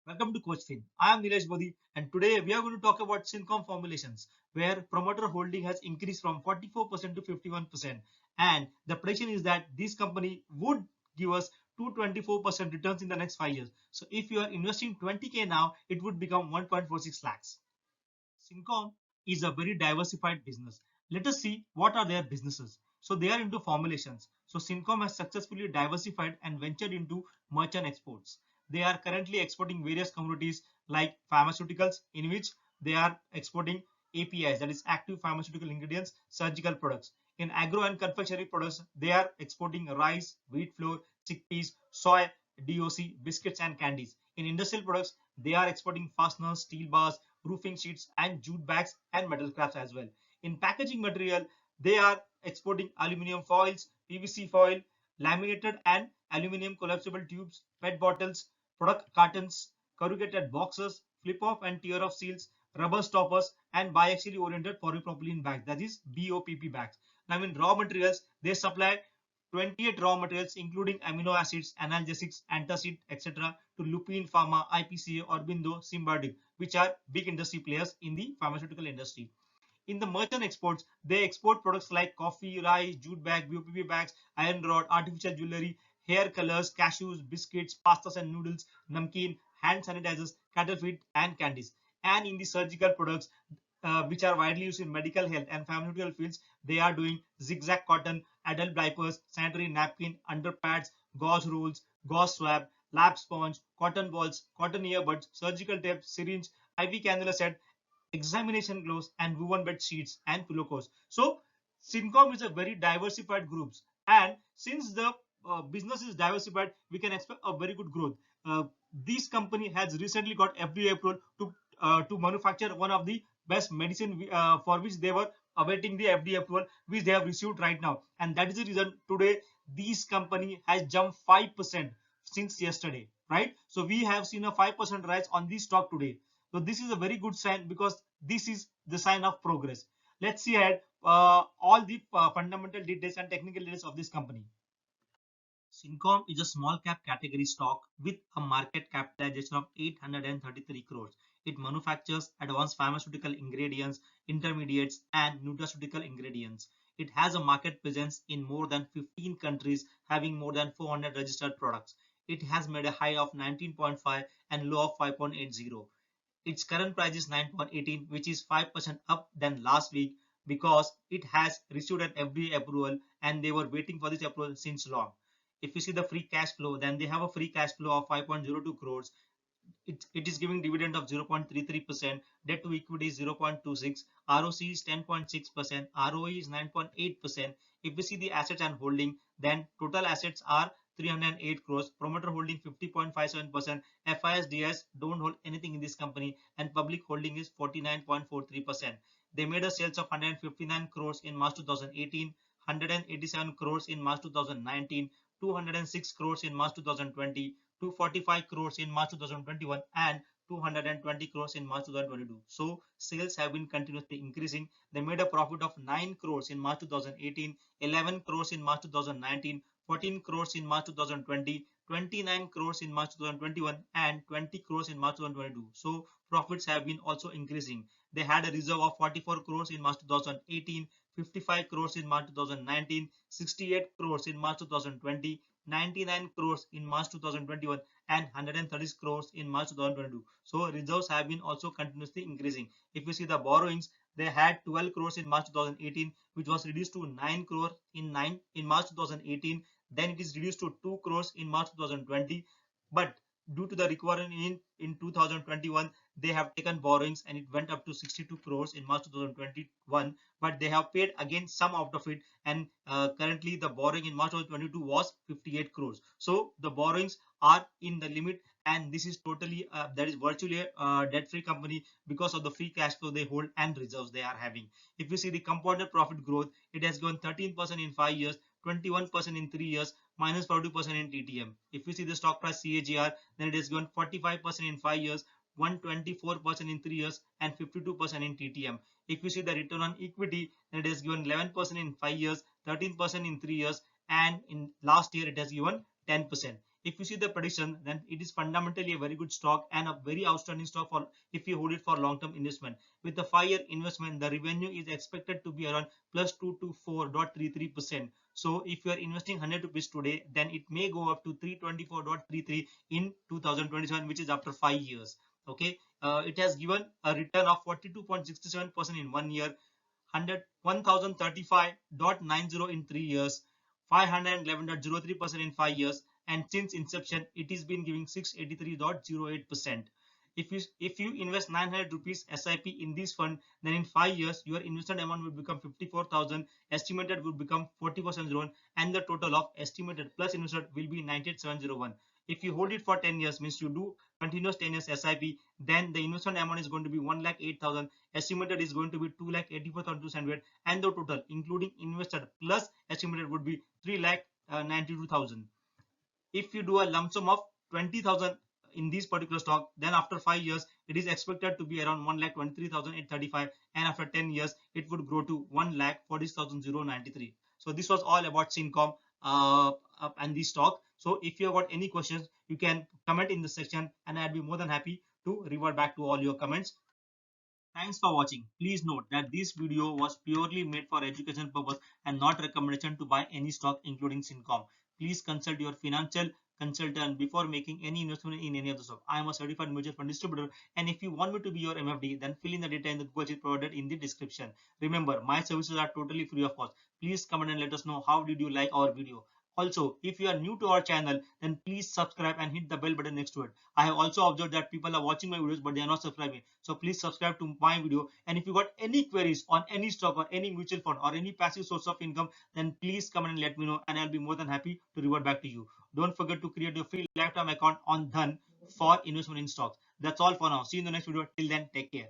Welcome to CoachFin. I am Nilesh Bodhi, and today we are going to talk about Syncom Formulations, where promoter holding has increased from 44% to 51%. And the prediction is that this company would give us 224% returns in the next 5 years. So if you are investing 20k now, it would become 1.46 lakhs. Syncom is a very diversified business. Let us see what are their businesses. So they are into formulations. So Syncom has successfully diversified and ventured into merchant exports. They are currently exporting various commodities like pharmaceuticals, in which they are exporting APIs, that is active pharmaceutical ingredients, surgical products. In agro and confectionery products, they are exporting rice, wheat flour, chickpeas, soy, DOC, biscuits and candies. In industrial products, they are exporting fasteners, steel bars, roofing sheets and jute bags and metal scraps as well. In packaging material, they are exporting aluminum foils, PVC foil, laminated and aluminum collapsible tubes, PET bottles, product cartons, corrugated boxes, flip-off and tear-off seals, rubber stoppers and biaxially oriented polypropylene bags, that is BOPP bags. Now in raw materials, they supply 28 raw materials including amino acids, analgesics, antacid, etc. to Lupin Pharma, IPCA, Orbindo, Simbardic, which are big industry players in the pharmaceutical industry. In the merchant exports, they export products like coffee, rice, jute bag, BOPP bags, iron rod, artificial jewelry, hair colors, cashews, biscuits, pastas and noodles, namkeen, hand sanitizers, cattle feed, and candies. And in the surgical products, which are widely used in medical health and pharmaceutical fields, they are doing zigzag cotton, adult diapers, sanitary napkin, underpads, gauze rolls, gauze swab, lab sponge, cotton balls, cotton earbuds, surgical tape, syringe, IV cannula set, examination gloves, and woven bed sheets and pillow covers. So Syncom is a very diversified groups, and since the business is diversified, we can expect a very good growth. This company has recently got FDA approval to manufacture one of the best medicine for which they were awaiting the FDA approval, which they have received right now, and that is the reason today this company has jumped 5% since yesterday, right? So we have seen a 5% rise on this stock today. So this is a very good sign because this is the sign of progress. Let's see ahead all the fundamental details and technical details of this company. Syncom is a small cap category stock with a market capitalization of 833 crores. It manufactures advanced pharmaceutical ingredients, intermediates, and nutraceutical ingredients. It has a market presence in more than 15 countries, having more than 400 registered products. It has made a high of 19.5 and low of 5.80. Its current price is 9.18, which is 5% up than last week because it has received an FDA approval and they were waiting for this approval since long. If you see the free cash flow, then they have a free cash flow of 5.02 crores. It is giving dividend of 0.33%, debt to equity is 0.26, ROC is 10.6%, ROE is 9.8%. If we see the assets and holding, then total assets are 308 crores, promoter holding 50.57%, FISDS don't hold anything in this company, and public holding is 49.43%. They made a sales of 159 crores in March 2018, 187 crores in March 2019, 206 crores in March 2020, 245 crores in March 2021 and 220 crores in March 2022. So sales have been continuously increasing. They made a profit of 9 crores in March 2018, 11 crores in March 2019, 14 crores in March 2020, 29 crores in March 2021 and 20 crores in March 2022. So profits have been also increasing. They had a reserve of 44 crores in March 2018, 55 crores in March 2019, 68 crores in March 2020, 99 crores in March 2021 and 130 crores in March 2022. So reserves have been also continuously increasing. If you see the borrowings, they had 12 crores in March 2018, which was reduced to 9 crores in March 2018. Then it is reduced to 2 crores in March 2020. But due to the recovery in 2021, they have taken borrowings and it went up to 62 crores in March 2021. But they have paid again some out of it, and currently the borrowing in March 2022 was 58 crores. So the borrowings are in the limit, and this is totally that is virtually a debt-free company because of the free cash flow they hold and reserves they are having. If you see the compounded profit growth, it has grown 13% in 5 years, 21% in 3 years, minus 42% in TTM. If you see the stock price CAGR, then it has grown 45% in 5 years, 124% in 3 years and 52% in TTM. If you see the return on equity, then it has given 11% in 5 years, 13% in 3 years, and in last year it has given 10%. if you see the prediction, then it is fundamentally a very good stock and a very outstanding stock for if you hold it for long-term investment. With the 5-year investment, the revenue is expected to be around plus 2 to 4.33%. So if you are investing 100 rupees today, then it may go up to 324.33 in 2027, which is after 5 years. Okay, it has given a return of 42.67% in 1 year, 1035.90 in 3 years, 511.03% in 5 years, and since inception it has been giving 683.08%. If you invest 900 rupees SIP in this fund, then in 5 years your invested amount will become 54,000, estimated will become 44,701, and the total of estimated plus invested will be 98,701. If you hold it for 10 years, means you do continuous 10 years SIP, then the investment amount is going to be 1,08,000, estimated is going to be 2,84,200, and the total including invested plus estimated would be 3,92,000. If you do a lump sum of 20,000 in this particular stock, then after 5 years it is expected to be around 1,23,835, and after 10 years it would grow to 1,40,093. So this was all about Syncom and this stock. So if you have got any questions, you can comment in the section and I'll be more than happy to revert back to all your comments. Thanks for watching. Please note that this video was purely made for education purpose and not recommendation to buy any stock including Syncom. Please consult your financial consultant before making any investment in any of the stock. I am a certified mutual fund distributor, and if you want me to be your MFD, then fill in the data in the Google sheet provided in the description. Remember, my services are totally free of cost. Please comment and let us know how did you like our video. Also, if you are new to our channel, then please subscribe and hit the bell button next to it. I have also observed that people are watching my videos but they are not subscribing. So please subscribe to my video. And if you got any queries on any stock or any mutual fund or any passive source of income, then please come and let me know and I'll be more than happy to revert back to you. Don't forget to create your free lifetime account on Dhan for investment in stocks. That's all for now. See you in the next video. Till then, take care.